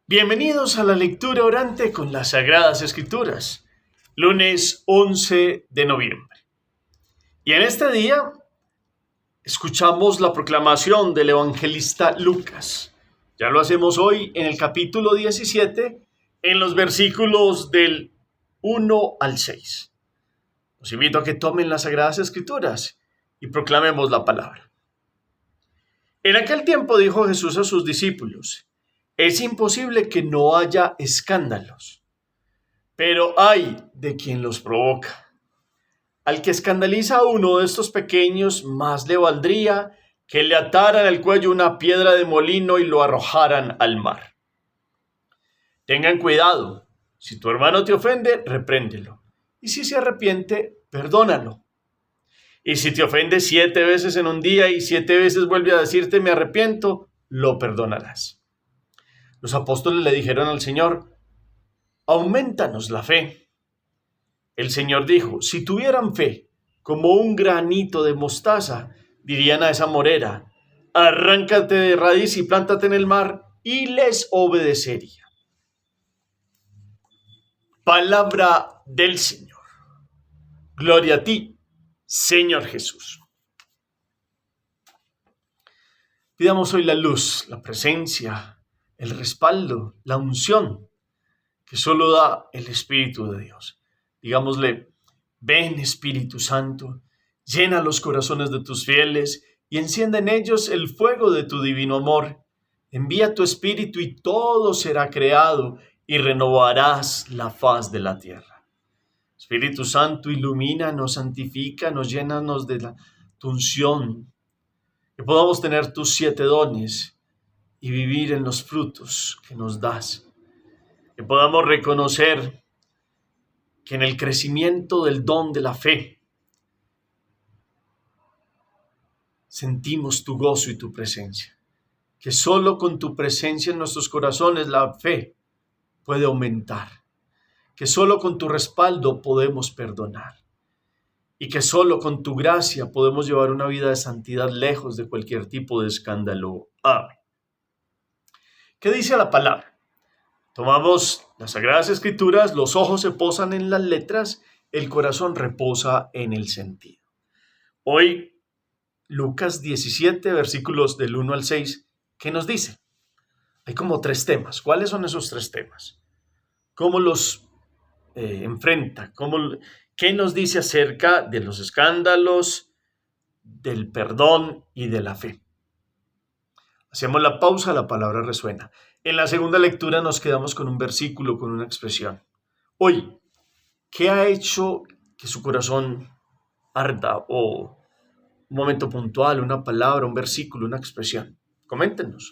Bienvenidos a la lectura orante con las Sagradas Escrituras, lunes 11 de noviembre. Y en este día escuchamos la proclamación del evangelista Lucas. Ya lo hacemos hoy en el capítulo 17, en los versículos del 1 al 6. Los invito a que tomen las Sagradas Escrituras y proclamemos la palabra. En aquel tiempo dijo Jesús a sus discípulos: es imposible que no haya escándalos, pero ay de quien los provoca. Al que escandaliza a uno de estos pequeños, más le valdría que le ataran al cuello una piedra de molino y lo arrojaran al mar. Tengan cuidado, si tu hermano te ofende, repréndelo, y si se arrepiente, perdónalo. Y si te ofende 7 veces en un día y 7 veces vuelve a decirte me arrepiento, lo perdonarás. Los apóstoles le dijeron al Señor: aumentanos la fe. El Señor dijo: si tuvieran fe como un granito de mostaza, dirían a esa morera: arráncate de raíz y plántate en el mar, y les obedecería. Palabra del Señor. Gloria a ti, Señor Jesús. Pidamos hoy la luz, la presencia, el respaldo, la unción que solo da el Espíritu de Dios. Digámosle: ven Espíritu Santo, llena los corazones de tus fieles y enciende en ellos el fuego de tu divino amor. Envía tu Espíritu y todo será creado y renovarás la faz de la tierra. Espíritu Santo, ilumínanos, santifícanos, llénanos de tu unción, que podamos tener tus 7 dones y vivir en los frutos que nos das. Que podamos reconocer que en el crecimiento del don de la fe sentimos tu gozo y tu presencia. Que solo con tu presencia en nuestros corazones la fe puede aumentar. Que solo con tu respaldo podemos perdonar. Y que solo con tu gracia podemos llevar una vida de santidad lejos de cualquier tipo de escándalo. Amén. ¿Qué dice la palabra? Tomamos las Sagradas Escrituras, los ojos se posan en las letras, el corazón reposa en el sentido. Hoy, Lucas 17, versículos del 1 al 6, ¿qué nos dice? Hay como 3 temas. ¿Cuáles son esos 3 temas? ¿Cómo los enfrenta? ¿Qué nos dice acerca de los escándalos, del perdón y de la fe? Hacemos la pausa, la palabra resuena. En la segunda lectura nos quedamos con un versículo, con una expresión. Hoy, ¿qué ha hecho que su corazón arda? O un momento puntual, una palabra, un versículo, una expresión. Coméntenos.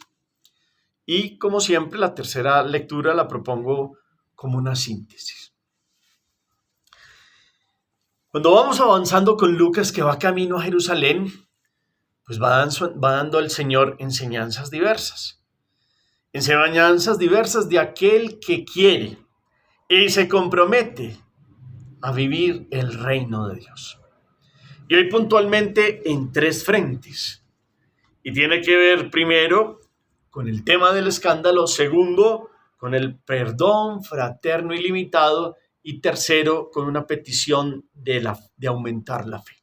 Y como siempre, la tercera lectura la propongo como una síntesis. Cuando vamos avanzando con Lucas, que va camino a Jerusalén, pues va dando el Señor enseñanzas diversas. Enseñanzas diversas de aquel que quiere y se compromete a vivir el reino de Dios. Y hoy puntualmente en 3 frentes. Y tiene que ver primero con el tema del escándalo, segundo con el perdón fraterno ilimitado y tercero con una petición de aumentar la fe.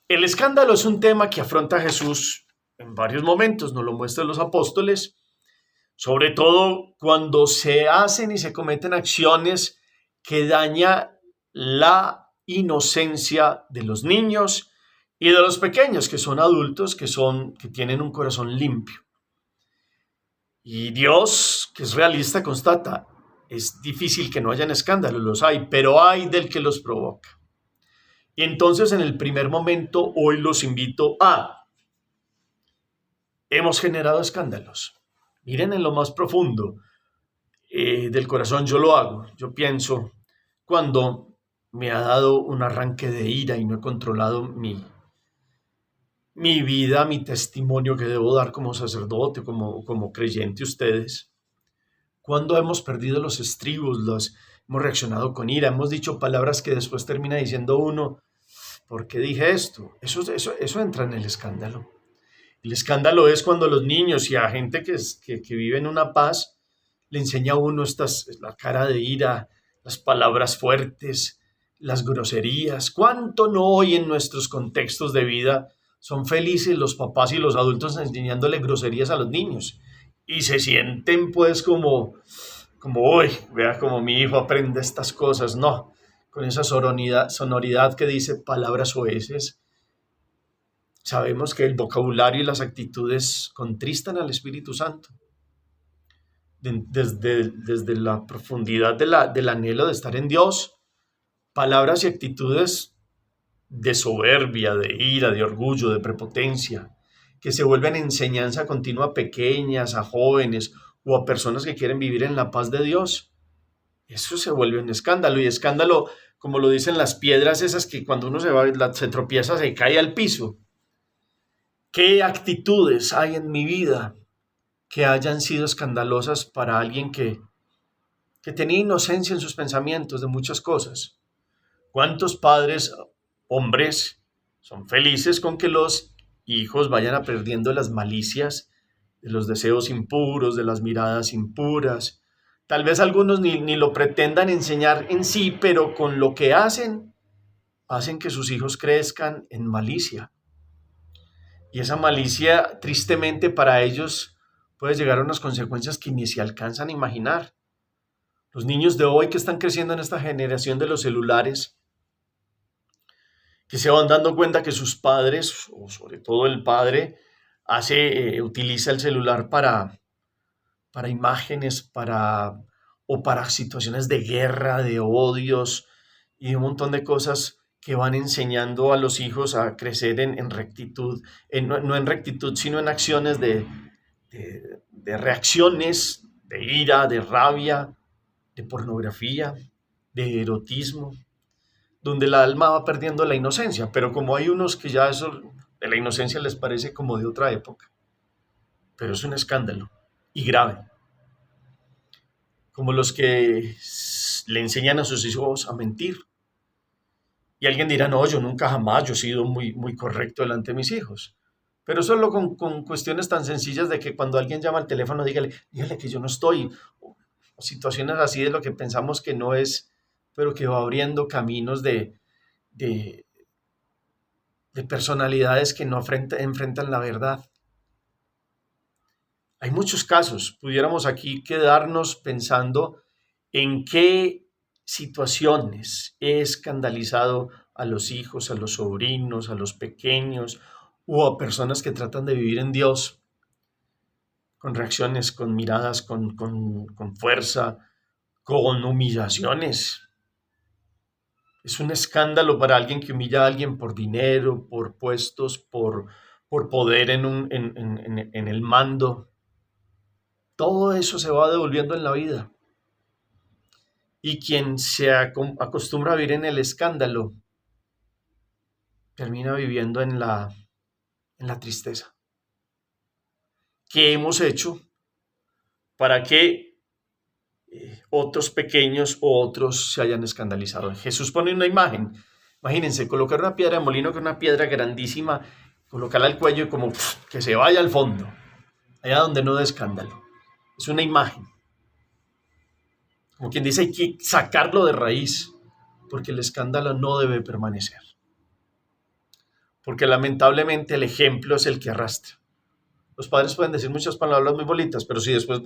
El escándalo es un tema que afronta Jesús en varios momentos, nos lo muestran los apóstoles, sobre todo cuando se hacen y se cometen acciones que dañan la inocencia de los niños y de los pequeños, que son adultos, que tienen un corazón limpio. Y Dios, que es realista, constata: es difícil que no hayan escándalos, los hay, pero hay del que los provoca. Y entonces, en el primer momento, hoy los invito a: hemos generado escándalos. Miren, en lo más profundo del corazón yo lo hago. Yo pienso cuando me ha dado un arranque de ira y no he controlado mi vida, mi testimonio que debo dar como sacerdote, como creyente ustedes. Cuando hemos perdido los estribos, hemos reaccionado con ira, hemos dicho palabras que después termina diciendo uno: ¿por qué dije esto? Eso entra en el escándalo. El escándalo es cuando los niños y a gente que vive en una paz le enseña a uno la cara de ira, las palabras fuertes, las groserías. ¿Cuánto no hoy en nuestros contextos de vida son felices los papás y los adultos enseñándole groserías a los niños? Y se sienten pues uy, vea como mi hijo aprende estas cosas. No, con esa sonoridad que dice palabras oeces. Sabemos que el vocabulario y las actitudes contristan al Espíritu Santo. Desde la profundidad del anhelo de estar en Dios, palabras y actitudes de soberbia, de ira, de orgullo, de prepotencia, que se vuelven enseñanza continua a pequeñas, a jóvenes o a personas que quieren vivir en la paz de Dios. Eso se vuelve un escándalo, y escándalo, como lo dicen las piedras esas que cuando uno se tropieza se cae al piso. ¿Qué actitudes hay en mi vida que hayan sido escandalosas para alguien que tenía inocencia en sus pensamientos de muchas cosas? ¿Cuántos padres, hombres, son felices con que los hijos vayan aprendiendo las malicias de los deseos impuros, de las miradas impuras? Tal vez algunos ni lo pretendan enseñar en sí, pero con lo que hacen que sus hijos crezcan en malicia. Y esa malicia, tristemente para ellos, puede llegar a unas consecuencias que ni se alcanzan a imaginar. Los niños de hoy que están creciendo en esta generación de los celulares, que se van dando cuenta que sus padres, o sobre todo el padre, utiliza el celular para imágenes, o para situaciones de guerra, de odios y un montón de cosas que van enseñando a los hijos a crecer en rectitud, no en rectitud, sino en acciones de reacciones, de ira, de rabia, de pornografía, de erotismo, donde la alma va perdiendo la inocencia, pero como hay unos que ya eso de la inocencia les parece como de otra época, pero es un escándalo y grave, como los que le enseñan a sus hijos a mentir. Y alguien dirá, no, yo nunca jamás, yo he sido muy, muy correcto delante de mis hijos. Pero solo con cuestiones tan sencillas de que cuando alguien llama al teléfono, dígale que yo no estoy. O situaciones así de lo que pensamos que no es, pero que va abriendo caminos de, de personalidades que no enfrentan la verdad. Hay muchos casos. Pudiéramos aquí quedarnos pensando en qué situaciones he escandalizado a los hijos, a los sobrinos, a los pequeños o a personas que tratan de vivir en Dios con reacciones, con miradas, con fuerza, con humillaciones. Es un escándalo para alguien que humilla a alguien por dinero, por puestos, por poder en el mando. Todo eso se va devolviendo en la vida. Y quien se acostumbra a vivir en el escándalo, termina viviendo en la tristeza. ¿Qué hemos hecho para que otros pequeños o otros se hayan escandalizado? Jesús pone una imagen. Imagínense, colocar una piedra de molino con una piedra grandísima, colocarla al cuello y como que se vaya al fondo, allá donde no dé escándalo. Es una imagen. Como quien dice, hay que sacarlo de raíz, porque el escándalo no debe permanecer. Porque lamentablemente el ejemplo es el que arrastra. Los padres pueden decir muchas palabras muy bonitas, pero si después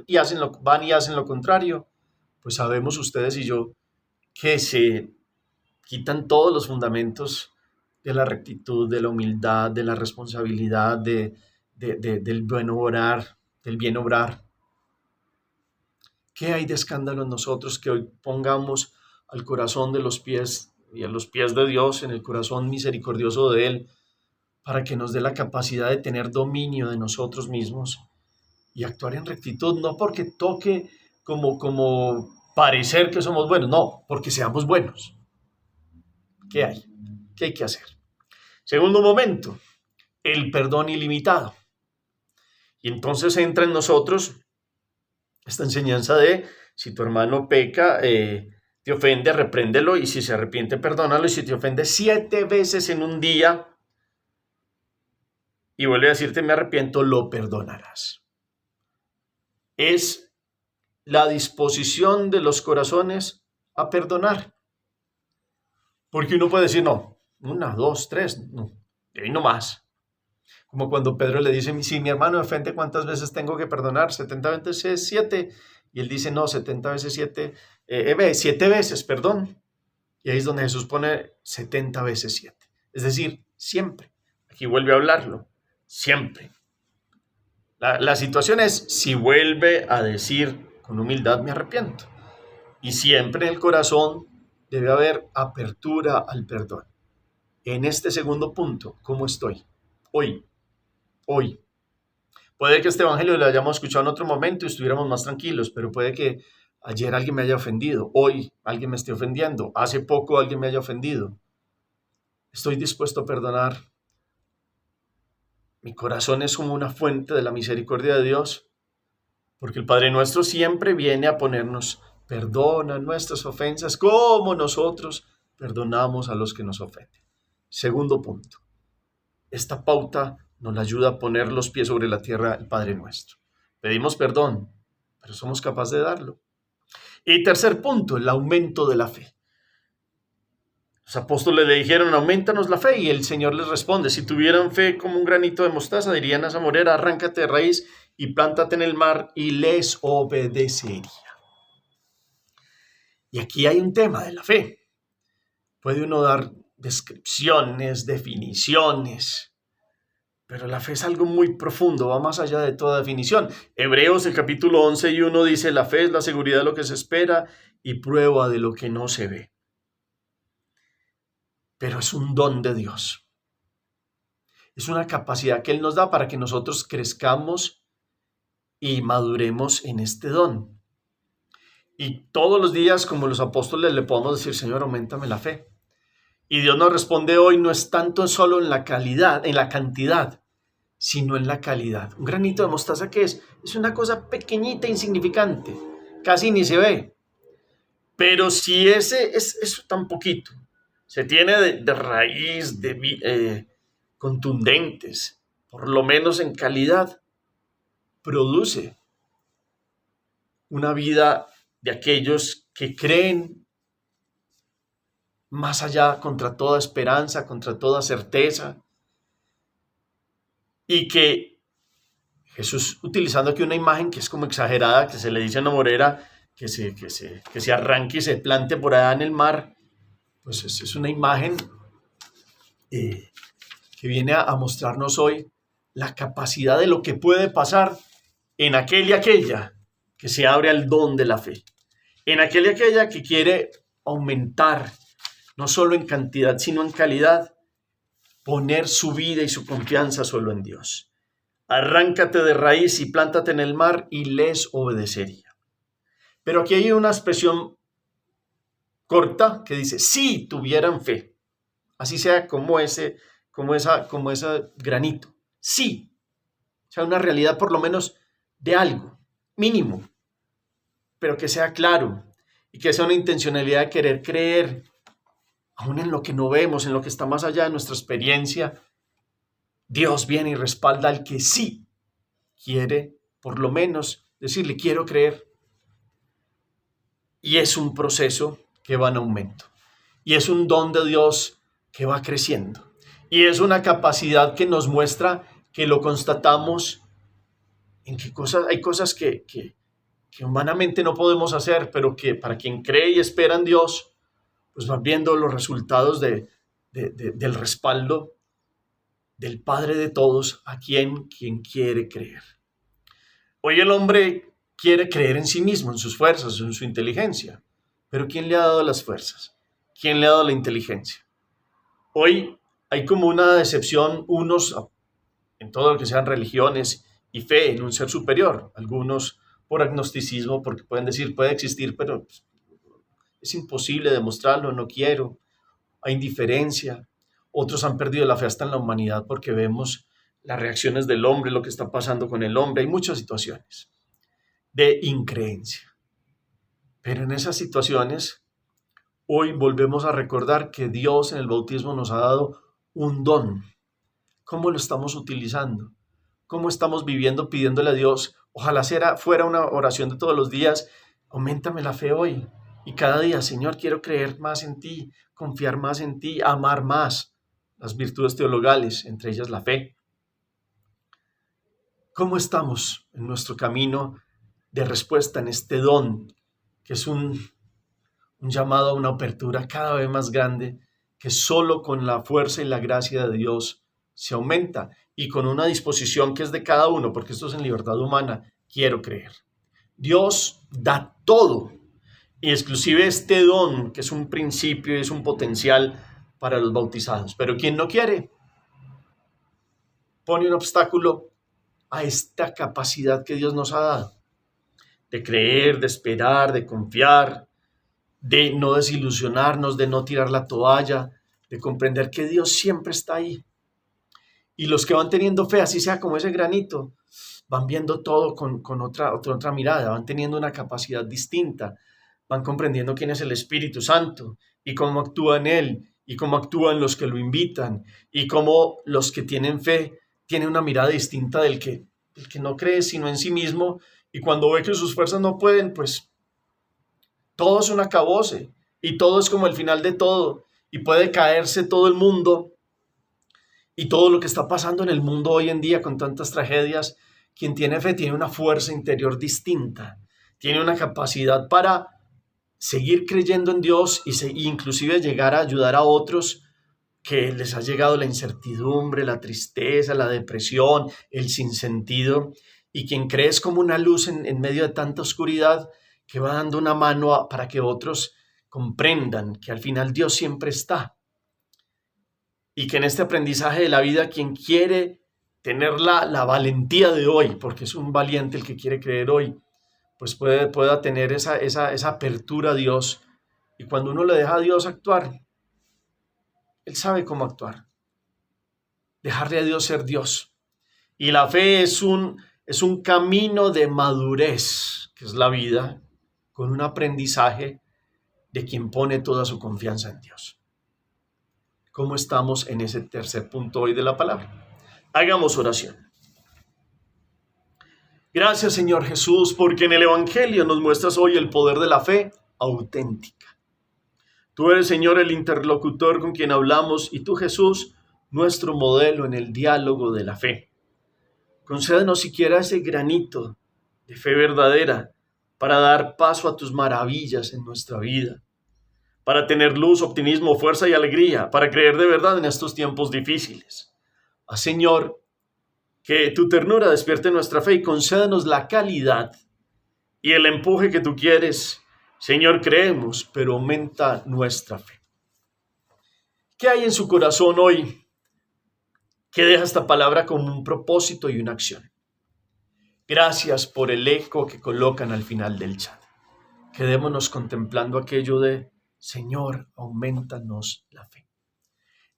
van y hacen lo contrario, pues sabemos ustedes y yo que se quitan todos los fundamentos de la rectitud, de la humildad, de la responsabilidad, del buen obrar, del bien obrar. ¿Qué hay de escándalo en nosotros que hoy pongamos al corazón de los pies y a los pies de Dios, en el corazón misericordioso de Él, para que nos dé la capacidad de tener dominio de nosotros mismos y actuar en rectitud, no porque toque como parecer que somos buenos, no, porque seamos buenos. ¿Qué hay? ¿Qué hay que hacer? Segundo momento, el perdón ilimitado. Y entonces entra en nosotros esta enseñanza de, si tu hermano peca, te ofende, repréndelo, y si se arrepiente, perdónalo, y si te ofende 7 veces en un día, y vuelve a decirte me arrepiento, lo perdonarás. Es la disposición de los corazones a perdonar. Porque uno puede decir, no, una, dos, tres, no, y ahí no más. Como cuando Pedro le dice, si mi hermano me ofende, ¿cuántas veces tengo que perdonar? 70 veces 7. Y él dice, no, 70 veces 7, 7 veces, perdón. Y ahí es donde Jesús pone 70 veces 7. Es decir, siempre. Aquí vuelve a hablarlo, siempre. La situación es si vuelve a decir con humildad me arrepiento. Y siempre en el corazón debe haber apertura al perdón. En este segundo punto, ¿cómo estoy? Hoy. Puede que este evangelio lo hayamos escuchado en otro momento y estuviéramos más tranquilos, pero puede que ayer alguien me haya ofendido, hoy alguien me esté ofendiendo, hace poco alguien me haya ofendido. Estoy dispuesto a perdonar. Mi corazón es como una fuente de la misericordia de Dios, porque el Padre Nuestro siempre viene a ponernos, perdona nuestras ofensas como nosotros perdonamos a los que nos ofenden. Segundo punto, esta pauta nos ayuda a poner los pies sobre la tierra el Padre Nuestro. Pedimos perdón, pero somos capaces de darlo. Y tercer punto, el aumento de la fe. Los apóstoles le dijeron, aumentanos la fe, y el Señor les responde, si tuvieran fe como un granito de mostaza, dirían a esa morera, arráncate de raíz y plántate en el mar, y les obedecería. Y aquí hay un tema de la fe. Puede uno dar descripciones, definiciones, pero la fe es algo muy profundo, va más allá de toda definición. Hebreos, el capítulo 11:1 dice, la fe es la seguridad de lo que se espera y prueba de lo que no se ve. Pero es un don de Dios. Es una capacidad que Él nos da para que nosotros crezcamos y maduremos en este don. Y todos los días, como los apóstoles, le podemos decir, Señor, auméntame la fe. Y Dios nos responde hoy, no es tanto solo en la calidad, en la cantidad, sino en la calidad. Un granito de mostaza, ¿qué es? Es una cosa pequeñita, insignificante, casi ni se ve. Pero si ese es eso tan poquito, se tiene de raíz, contundentes, por lo menos en calidad, produce una vida de aquellos que creen más allá, contra toda esperanza, contra toda certeza, y que Jesús, utilizando aquí una imagen que es como exagerada, que se le dice a una morera que se arranque y se plante por allá en el mar, pues es una imagen que viene a mostrarnos hoy la capacidad de lo que puede pasar en aquel y aquella que se abre al don de la fe, en aquel y aquella que quiere aumentar, no solo en cantidad, sino en calidad, poner su vida y su confianza solo en Dios. Arráncate de raíz y plántate en el mar y les obedecería. Pero aquí hay una expresión corta que dice, si tuvieran fe, así sea como ese granito, sí, o sea, una realidad por lo menos de algo, mínimo, pero que sea claro y que sea una intencionalidad de querer creer, aún en lo que no vemos, en lo que está más allá de nuestra experiencia. Dios viene y respalda al que sí quiere, por lo menos, decirle, quiero creer. Y es un proceso que va en aumento. Y es un don de Dios que va creciendo. Y es una capacidad que nos muestra que lo constatamos en que hay cosas que humanamente no podemos hacer, pero que para quien cree y espera en Dios, pues van viendo los resultados del respaldo del Padre de todos, a quien quiere creer. Hoy el hombre quiere creer en sí mismo, en sus fuerzas, en su inteligencia. Pero ¿quién le ha dado las fuerzas? ¿Quién le ha dado la inteligencia? Hoy hay como una decepción, unos en todo lo que sean religiones y fe en un ser superior. Algunos por agnosticismo, porque pueden decir, puede existir, pero es imposible demostrarlo, no quiero. Hay indiferencia. Otros han perdido la fe hasta en la humanidad porque vemos las reacciones del hombre, lo que está pasando con el hombre. Hay muchas situaciones de increencia. Pero en esas situaciones, hoy volvemos a recordar que Dios en el bautismo nos ha dado un don, ¿Cómo lo estamos utilizando? ¿Cómo estamos viviendo pidiéndole a Dios? Ojalá fuera una oración de todos los días. Auméntame la fe hoy. Y cada día, Señor, quiero creer más en ti, confiar más en ti, amar más las virtudes teologales, entre ellas la fe. ¿Cómo estamos en nuestro camino de respuesta en este don, que es un llamado a una apertura cada vez más grande, que solo con la fuerza y la gracia de Dios se aumenta, y con una disposición que es de cada uno, porque esto es en libertad humana? Quiero creer. Dios da todo, y exclusive este don, que es un principio y es un potencial para los bautizados. Pero quien no quiere, pone un obstáculo a esta capacidad que Dios nos ha dado, de creer, de esperar, de confiar, de no desilusionarnos, de no tirar la toalla, de comprender que Dios siempre está ahí. Y los que van teniendo fe, así sea como ese granito, van viendo todo con otra mirada, van teniendo una capacidad distinta, van comprendiendo quién es el Espíritu Santo y cómo actúa en Él, y cómo actúan los que lo invitan, y cómo los que tienen fe tienen una mirada distinta del que no cree sino en sí mismo, y cuando ve que sus fuerzas no pueden, pues todo es un acabose, y todo es como el final de todo, y puede caerse todo el mundo, y todo lo que está pasando en el mundo hoy en día con tantas tragedias. Quien tiene fe tiene una fuerza interior distinta, tiene una capacidad para seguir creyendo en Dios y inclusive llegar a ayudar a otros que les ha llegado la incertidumbre, la tristeza, la depresión, el sinsentido, y quien cree es como una luz en medio de tanta oscuridad, que va dando una mano para que otros comprendan que al final Dios siempre está, y que en este aprendizaje de la vida, quien quiere tener la valentía de hoy, porque es un valiente el que quiere creer hoy, pues pueda tener esa apertura a Dios. Y cuando uno le deja a Dios actuar, Él sabe cómo actuar. Dejarle a Dios ser Dios. Y la fe es un camino de madurez, que es la vida, con un aprendizaje de quien pone toda su confianza en Dios. ¿Cómo estamos en ese tercer punto hoy de la palabra? Hagamos oración. Gracias, Señor Jesús, porque en el Evangelio nos muestras hoy el poder de la fe auténtica. Tú eres, Señor, el interlocutor con quien hablamos, y tú, Jesús, nuestro modelo en el diálogo de la fe. Concédenos siquiera ese granito de fe verdadera para dar paso a tus maravillas en nuestra vida, para tener luz, optimismo, fuerza y alegría, para creer de verdad en estos tiempos difíciles. Señor, que tu ternura despierte nuestra fe y concédenos la calidad y el empuje que tú quieres. Señor, creemos, pero aumenta nuestra fe. ¿Qué hay en su corazón hoy que deja esta palabra como un propósito y una acción? Gracias por el eco que colocan al final del chat. Quedémonos contemplando aquello de: Señor, aumentanos la fe.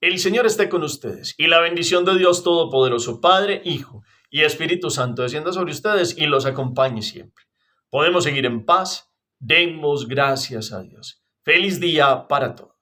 El Señor esté con ustedes, y la bendición de Dios Todopoderoso, Padre, Hijo y Espíritu Santo, descienda sobre ustedes y los acompañe siempre. Podemos seguir en paz. Demos gracias a Dios. Feliz día para todos.